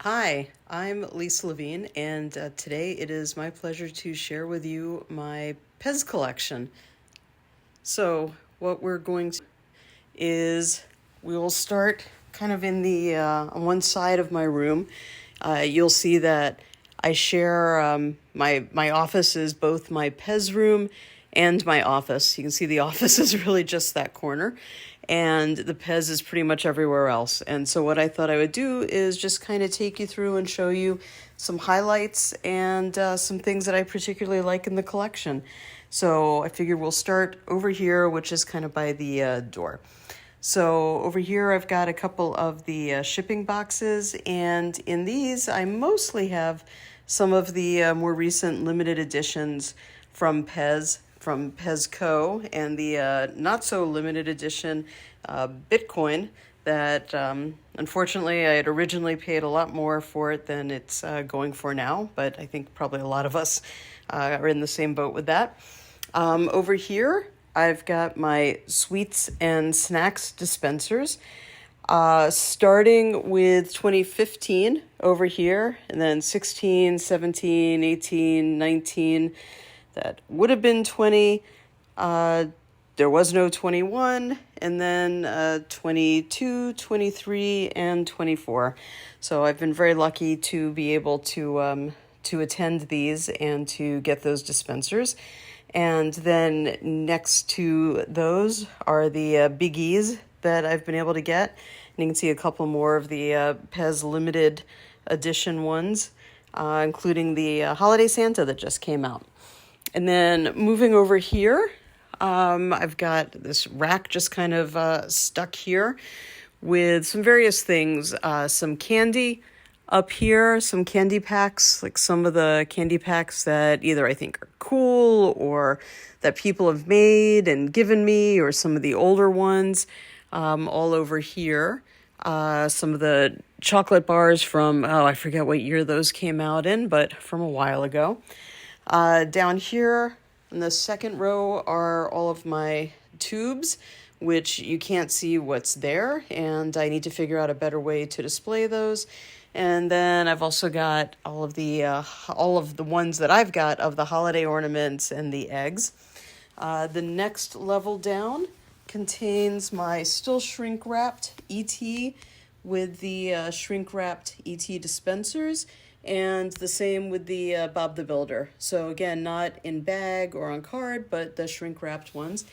Hi, I'm Lisa Levine, and today it is my pleasure to share with you my PEZ collection. So, what we're going to is we will start kind of in the on one side of my room. You'll see that I share my office is both my PEZ room and my office. You can see the office is really just that corner, and the PEZ is pretty much everywhere else. And so what I thought I would do is just kind of take you through and show you some highlights and some things that I particularly like in the collection. So I figured we'll start over here, which is kind of by the door. So over here, I've got a couple of the shipping boxes, and in these, I mostly have some of the more recent limited editions from PEZ Co., and the not so limited edition Bitcoin that unfortunately I had originally paid a lot more for it than it's going for now, but I think probably a lot of us are in the same boat with that. Over here, I've got my sweets and snacks dispensers, starting with 2015 over here, and then 16, 17, 18, 19. That would have been 20. There was no 21, and then 22, 23, and 24. So I've been very lucky to be able to attend these and to get those dispensers. And then next to those are the biggies that I've been able to get. And you can see a couple more of the PEZ limited edition ones, including the Holiday Santa that just came out. And then moving over here, I've got this rack just kind of stuck here with some various things, some candy up here, some candy packs, like some of the candy packs that either I think are cool or that people have made and given me, or some of the older ones all over here. Some of the chocolate bars from, I forget what year those came out in, but from a while ago. Down here in the second row are all of my tubes, which you can't see what's there, and I need to figure out a better way to display those. And then I've also got all of the ones that I've got of the holiday ornaments and the eggs. The next level down contains my still shrink wrapped ET with the shrink wrapped ET dispensers, and the same with the Bob the Builder. So again, not in bag or on card, but the shrink wrapped ones.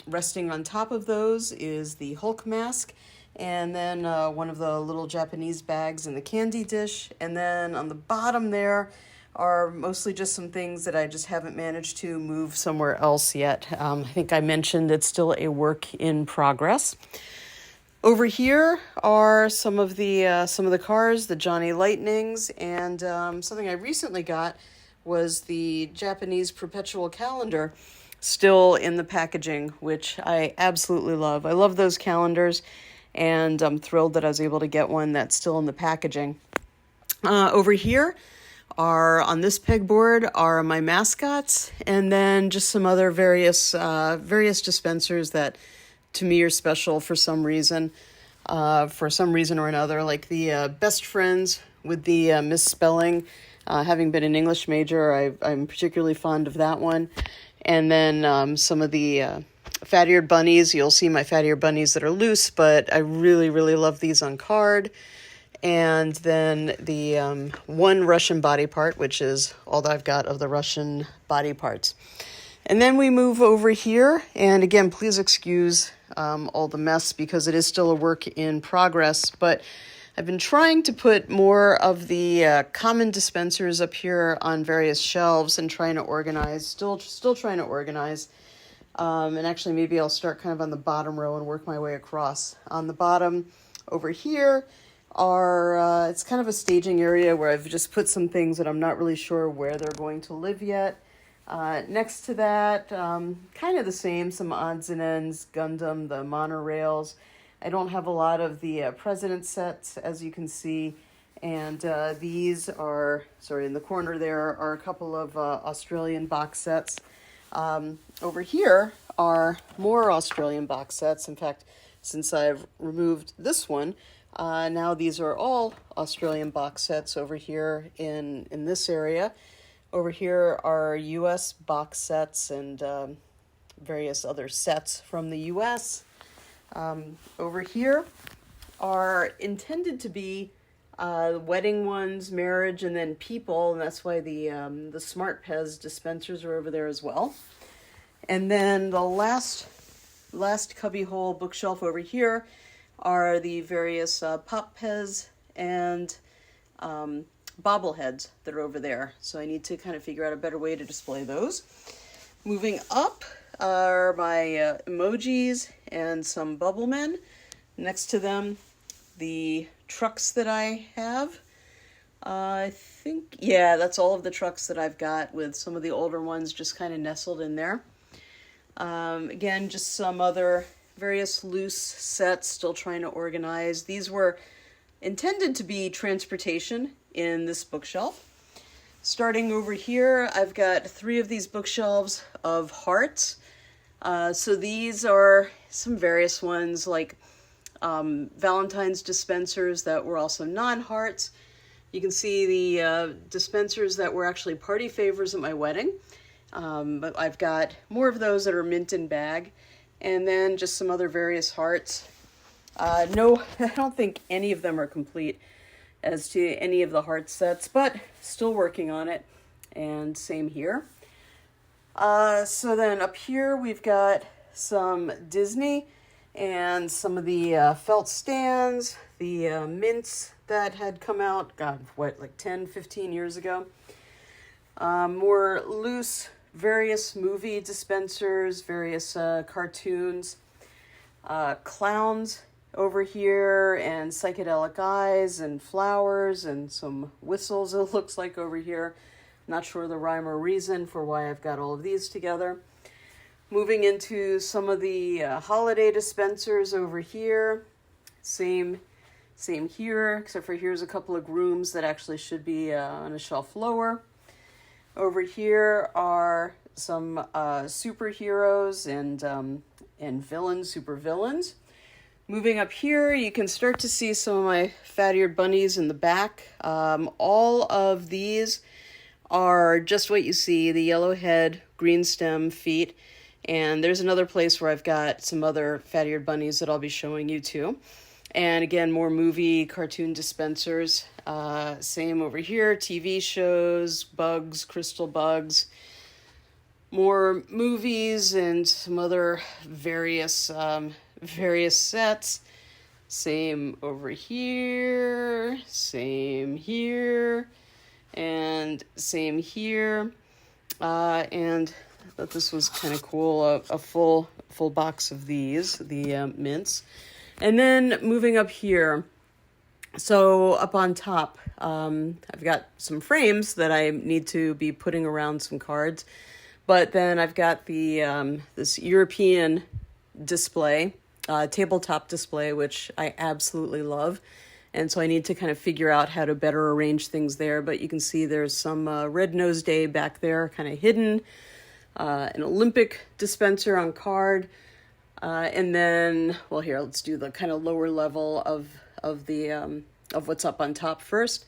Resting on top of those is the Hulk mask, and then one of the little Japanese bags in the candy dish. And then on the bottom there are mostly just some things that I just haven't managed to move somewhere else yet. I think I mentioned it's still a work in progress. Over here are some of the cars, the Johnny Lightnings, and something I recently got was the Japanese perpetual calendar, still in the packaging, which I absolutely love. I love those calendars, and I'm thrilled that I was able to get one that's still in the packaging. Over here on this pegboard are my mascots, and then just some other various dispensers that to me are special for some reason or another, like the best friends with the misspelling. Having been an English major, I'm particularly fond of that one. And then some of the fat-eared bunnies. You'll see my fat-eared bunnies that are loose, but I really, really love these on card. And then the one Russian body part, which is all that I've got of the Russian body parts. And then we move over here, and again, please excuse all the mess because it is still a work in progress, but I've been trying to put more of the common dispensers up here on various shelves and trying to organize, still trying to organize. And actually, maybe I'll start kind of on the bottom row and work my way across. On the bottom over here are, it's kind of a staging area where I've just put some things that I'm not really sure where they're going to live yet. Next to that, kind of the same, some odds and ends, Gundam, the monorails. I don't have a lot of the President sets, as you can see, and these are, in the corner there are a couple of Australian box sets. Over here are more Australian box sets. In fact, since I've removed this one, Now these are all Australian box sets over here in this area. Over here are U.S. box sets and various other sets from the U.S. Over here are intended to be wedding ones, marriage, and then people, and that's why the Smart PEZ dispensers are over there as well. And then the last cubbyhole bookshelf over here are the various pop PEZ and bobbleheads that are over there. So I need to kind of figure out a better way to display those. Moving up are my emojis and some bubble men. Next to them, the trucks that I have. I think, yeah, that's all of the trucks that I've got, with some of the older ones just kind of nestled in there. Again, just some other various loose sets, still trying to organize. These were intended to be transportation in this bookshelf. Starting over here, I've got 3 of these bookshelves of hearts. So these are some various ones, like Valentine's dispensers that were also non-hearts. You can see the dispensers that were actually party favors at my wedding. But I've got more of those that are mint in bag. And then just some other various hearts. No, I don't think any of them are complete as to any of the heart sets, but still working on it. And same here. So then up here we've got some Disney and some of the felt stands, the mints that had come out, God, what, like 10, 15 years ago. More loose, various movie dispensers, various cartoons, clowns over here, and psychedelic eyes and flowers and some whistles, it looks like, over here. Not sure the rhyme or reason for why I've got all of these together. Moving into some of the holiday dispensers over here. Same here, except for here's a couple of grooms that actually should be on a shelf lower. Over here are some superheroes and villains, super villains. Moving up here, you can start to see some of my fat-eared bunnies in the back. All of these are just what you see, the yellow head, green stem, feet. And there's another place where I've got some other fat-eared bunnies that I'll be showing you too. And again, more movie cartoon dispensers. Same over here, TV shows, bugs, crystal bugs. More movies and some other various sets. Same over here, same here, and same here. And I thought this was kind of cool, a full box of these, the mints. And then moving up here, so up on top, I've got some frames that I need to be putting around some cards. But then I've got the this European display, tabletop display, which I absolutely love. And so I need to kind of figure out how to better arrange things there. But you can see there's some Red Nose Day back there, kind of hidden. An Olympic dispenser on card. And then, well, here, let's do the kind of lower level of what's up on top first.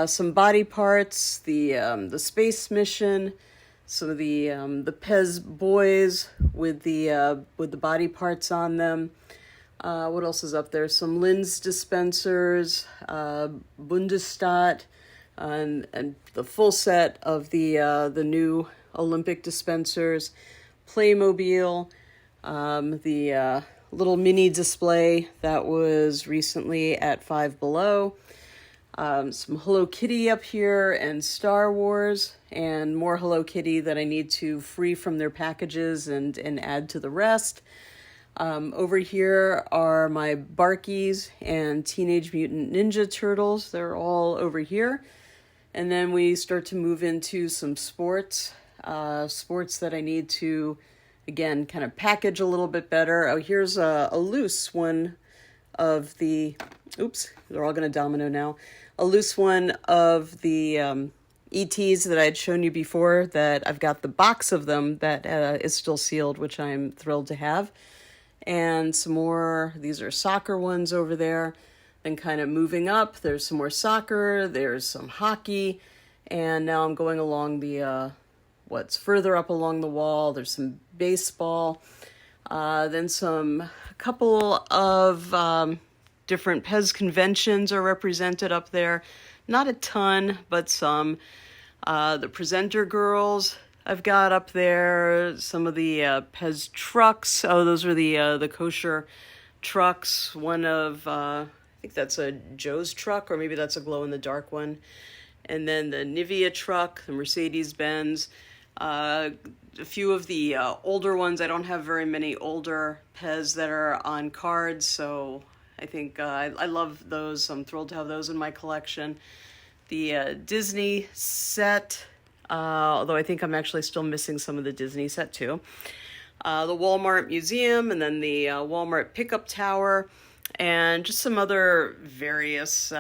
Some body parts, the space mission, some of the PEZ boys with the body parts on them. What else is up there? Some Linz dispensers, Bundesstadt, and the full set of the new Olympic dispensers, Playmobil, the little mini display that was recently at Five Below, some Hello Kitty up here, and Star Wars, and more Hello Kitty that I need to free from their packages and add to the rest. Over here are my Barkies and Teenage Mutant Ninja Turtles. They're all over here. And then we start to move into some sports that I need to, again, kind of package a little bit better. Oh, here's a loose one of the, oops, they're all going to domino now. A loose one of the ETs that I had shown you before, that I've got the box of them that is still sealed, which I'm thrilled to have. And some more, these are soccer ones over there. Then kind of moving up, there's some more soccer, there's some hockey, and now I'm going along the, what's further up along the wall, there's some baseball, then a couple of different PEZ conventions are represented up there. Not a ton, but some. The presenter girls I've got up there, some of the PEZ trucks. Oh, those are the kosher trucks. One of, I think that's a Joe's truck, or maybe that's a glow-in-the-dark one. And then the Nivea truck, the Mercedes-Benz. A few of the older ones. I don't have very many older PEZ that are on cards, so I think I love those. I'm thrilled to have those in my collection. The Disney set, although I think I'm actually still missing some of the Disney set too. The Walmart Museum, and then the Walmart Pickup Tower, and just some other various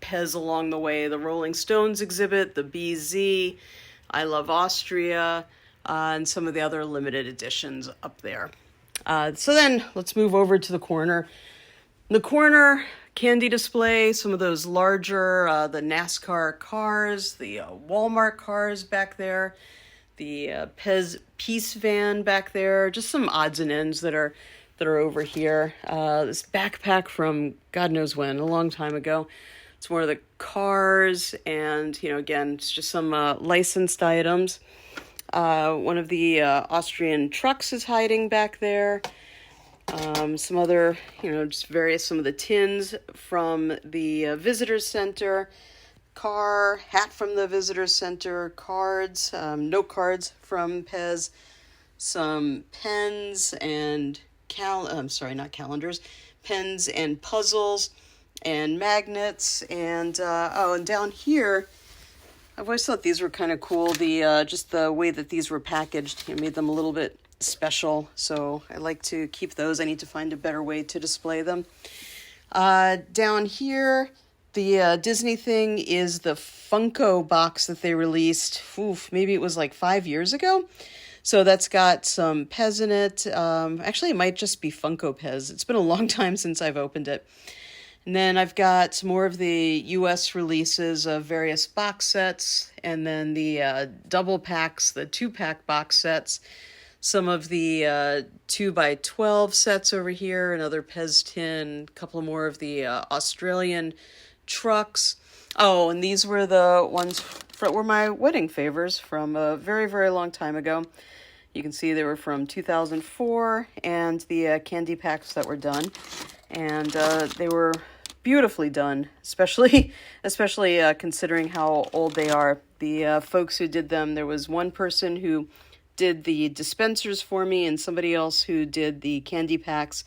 PEZ along the way. The Rolling Stones exhibit, the BZ, I Love Austria, and some of the other limited editions up there. So then let's move over to the corner. The corner candy display, some of those larger, the NASCAR cars, the Walmart cars back there, the PEZ Peace Van back there, just some odds and ends that are over here. This backpack from God knows when, a long time ago. It's more of the cars, and again, it's just some licensed items. One of the Austrian trucks is hiding back there. Some other, just some of the tins from the visitor center, hat from the visitor center, cards, note cards from PEZ, some pens and not calendars, pens and puzzles and magnets, and and down here, I've always thought these were kind of cool. The just the way that these were packaged, made them a little bit special, so I like to keep those. I need to find a better way to display them. Down here, the Disney thing is the Funko box that they released. Maybe it was like 5 years ago. So that's got some PEZ in it. Actually, it might just be Funko PEZ. It's been a long time since I've opened it. And then I've got more of the US releases of various box sets, and then the double packs, the 2-pack box sets, some of the 2x12 sets over here, another PEZ tin, a couple more of the Australian trucks. Oh, and these were the ones that were my wedding favors from a very, very long time ago. You can see they were from 2004, and the candy packs that were done. And they were beautifully done, especially considering how old they are. The folks who did them, there was one person who did the dispensers for me and somebody else who did the candy packs,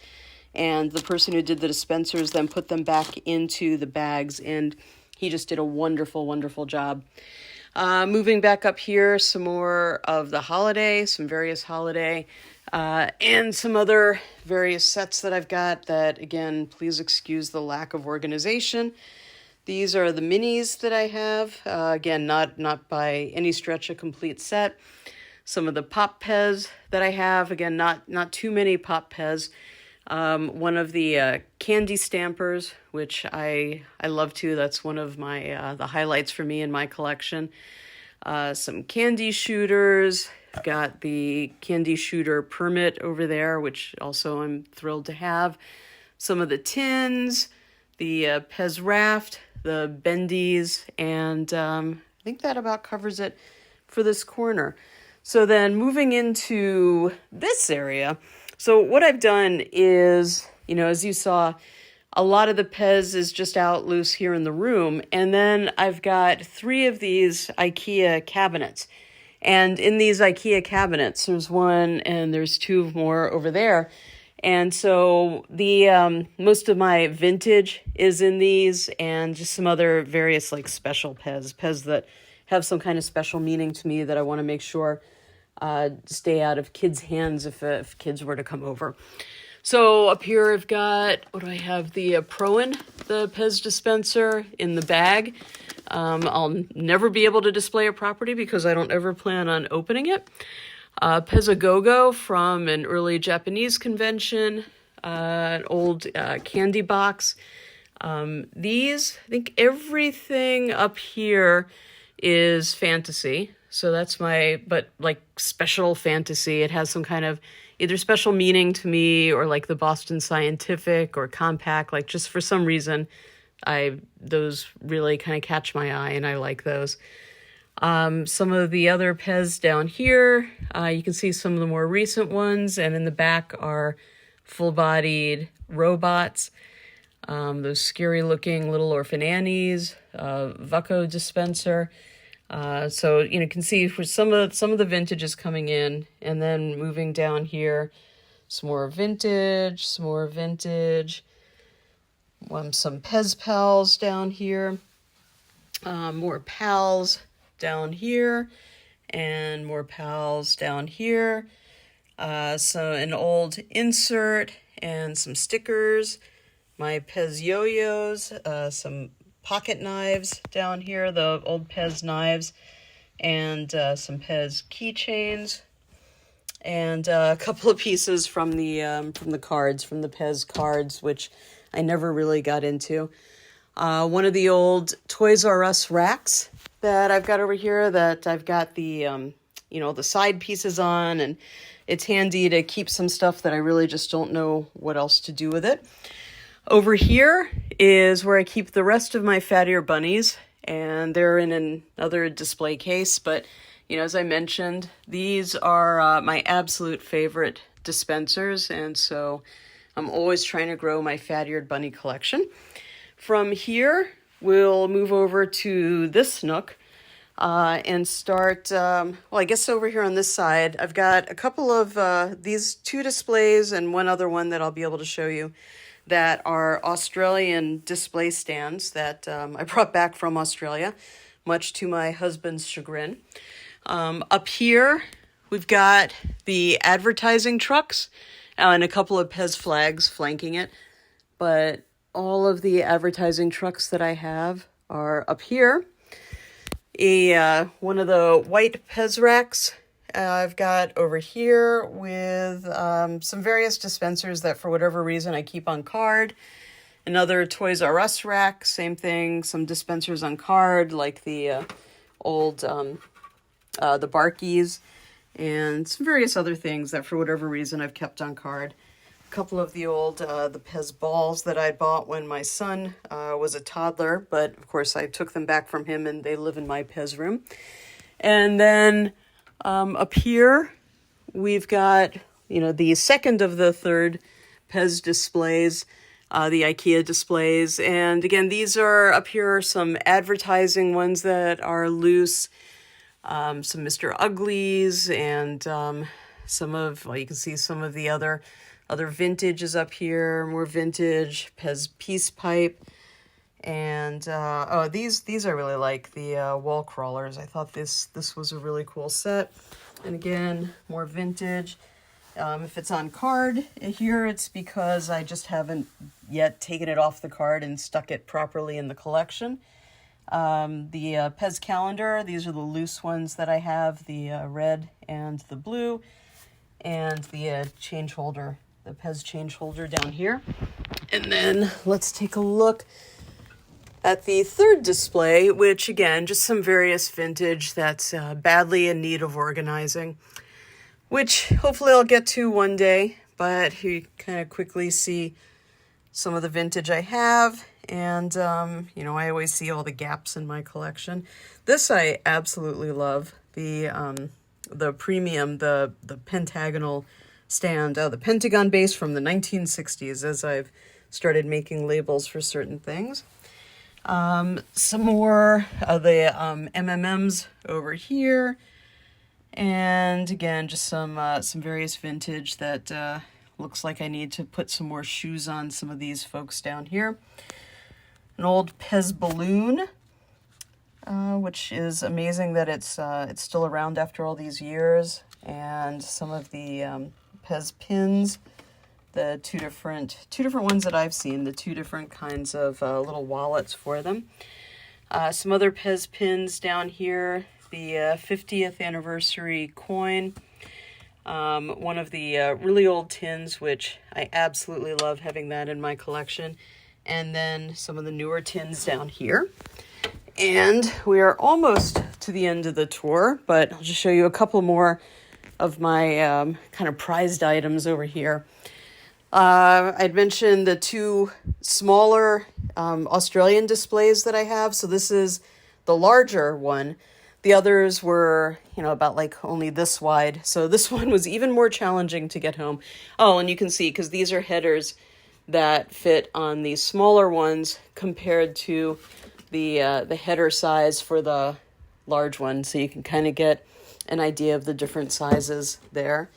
and the person who did the dispensers then put them back into the bags, and he just did a wonderful, wonderful job. Moving back up here, some more of the holiday, some various holiday, and some other various sets that I've got that, again, please excuse the lack of organization. These are the minis that I have. Again, not by any stretch a complete set. Some of the Pop PEZ that I have. Again, not too many Pop PEZ. One of the candy stampers, which I love too. That's one of my the highlights for me in my collection. Some candy shooters. I've got the candy shooter permit over there, which also I'm thrilled to have. Some of the tins, the PEZ raft, the bendies, and I think that about covers it for this corner. So then moving into this area, so what I've done is, as you saw, a lot of the PEZ is just out loose here in the room, and then I've got 3 of these IKEA cabinets. And in these IKEA cabinets, there's one and there's 2 more over there. And so the most of my vintage is in these, and just some other various special PEZ that have some kind of special meaning to me that I want to make sure stay out of kids' hands if kids were to come over. So up here I've got, what do I have? The Proen, the PEZ dispenser in the bag. I'll never be able to display a property because I don't ever plan on opening it. PEZ A Go-Go from an early Japanese convention. an old candy box. These, I think everything up here is fantasy. So that's but like special fantasy. It has some kind of either special meaning to me or like the Boston Scientific or Compact. Like just for some reason, those really kind of catch my eye and I like those. Some of the other PEZ down here, you can see some of the more recent ones, and in the back are full-bodied robots. Those scary-looking Little Orphan Annies, Vucco dispenser. So you can see for some of the vintages coming in, and then moving down here, some more vintage, some PEZ Pals down here, more Pals down here, and more Pals down here. So an old insert and some stickers, my PEZ yo-yos, some pocket knives down here, the old PEZ knives, and some PEZ keychains, and a couple of pieces from the cards, from the PEZ cards, which I never really got into. One of the old Toys R Us racks that I've got over here that I've got the the side pieces on, and it's handy to keep some stuff that I really just don't know what else to do with it. Over here is where I keep the rest of my Fat Ear bunnies, and they're in another display case, but as I mentioned, these are my absolute favorite dispensers, and so I'm always trying to grow my fat-eared bunny collection. From here, we'll move over to this nook and start, I guess over here on this side, I've got a couple of these two displays and one other one that I'll be able to show you that are Australian display stands that I brought back from Australia, much to my husband's chagrin. Up here, we've got the advertising trucks and a couple of PEZ flags flanking it, but all of the advertising trucks that I have are up here. One of the white PEZ racks I've got over here with some various dispensers that for whatever reason I keep on card. Another Toys R Us rack, same thing, some dispensers on card like the old the Barkies, and some various other things that for whatever reason I've kept on card. A couple of the old the PEZ balls that I bought when my son was a toddler, but of course I took them back from him and they live in my PEZ room. And then up here we've got the second of the third PEZ displays, the IKEA displays, and again these are up here are some advertising ones that are loose. Some Mr. Uglies, and you can see some of the other vintages up here, more vintage, PEZ Peace Pipe, and these I really like, the wall crawlers. I thought this was a really cool set, and again, more vintage. If it's on card here, it's because I just haven't yet taken it off the card and stuck it properly in the collection. The PEZ calendar, these are the loose ones that I have, the red and the blue, and the change holder, the PEZ change holder down here. And then let's take a look at the third display, which again, just some various vintage that's badly in need of organizing, which hopefully I'll get to one day, but you kind of quickly see some of the vintage I have. And, I always see all the gaps in my collection. This I absolutely love. The premium, the pentagonal stand, the Pentagon base from the 1960s, as I've started making labels for certain things. Some more of the MMMs over here. And again, just some various vintage that looks like I need to put some more shoes on some of these folks down here. An old PEZ balloon, which is amazing that it's still around after all these years, and some of the PEZ pins, the two different ones that I've seen, the two different kinds of little wallets for them. Some other PEZ pins down here, the 50th anniversary coin, One of the really old tins, which I absolutely love having that in my collection. And then some of the newer tins down here. And we are almost to the end of the tour, but I'll just show you a couple more of my kind of prized items over here. I'd mentioned the two smaller Australian displays that I have. So this is the larger one. The others were, about like only this wide. So this one was even more challenging to get home. Oh, and you can see, because these are headers that fit on the smaller ones compared to the header size for the large one. So you can kind of get an idea of the different sizes there.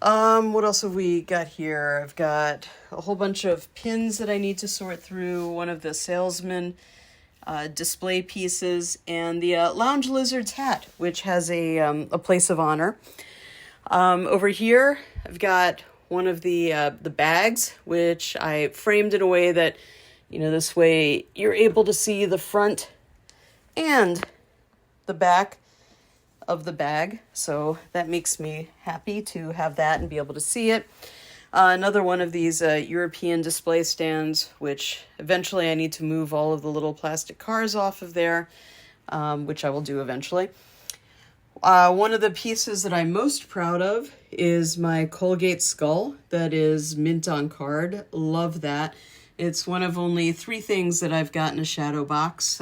What else have we got here? I've got a whole bunch of pins that I need to sort through, one of the salesman display pieces, and the Lounge Lizard's hat, which has a place of honor. Over here, I've got one of the bags, which I framed in a way that, this way you're able to see the front and the back of the bag, so that makes me happy to have that and be able to see it. Another one of these European display stands, which eventually I need to move all of the little plastic cars off of there, which I will do eventually. One of the pieces that I'm most proud of is my Colgate skull that is mint on card. Love that. It's one of only 3 things that I've got in a shadow box.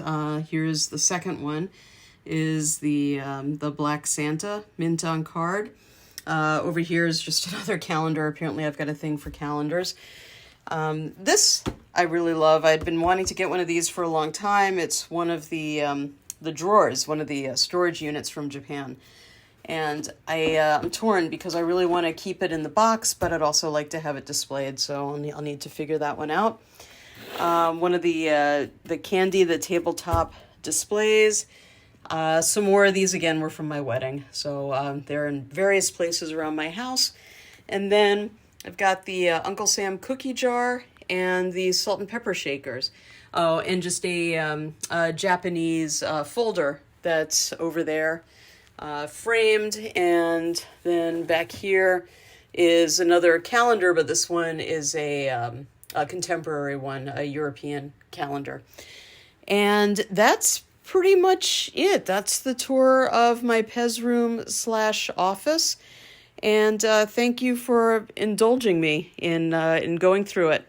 Here's the second one. Is the Black Santa mint on card. Over here is just another calendar. Apparently I've got a thing for calendars. This I really love. I'd been wanting to get one of these for a long time. It's one of the drawers, one of the storage units from Japan. And I'm torn because I really want to keep it in the box, but I'd also like to have it displayed, so I'll need to figure that one out. One of the candy, the tabletop displays. Some more of these, again, were from my wedding. So they're in various places around my house. And then I've got the Uncle Sam cookie jar and the salt and pepper shakers. Oh, and just a Japanese folder that's over there, framed. And then back here is another calendar, but this one is a contemporary one, a European calendar. And that's pretty much it. That's the tour of my PEZ room / office. And thank you for indulging me in going through it.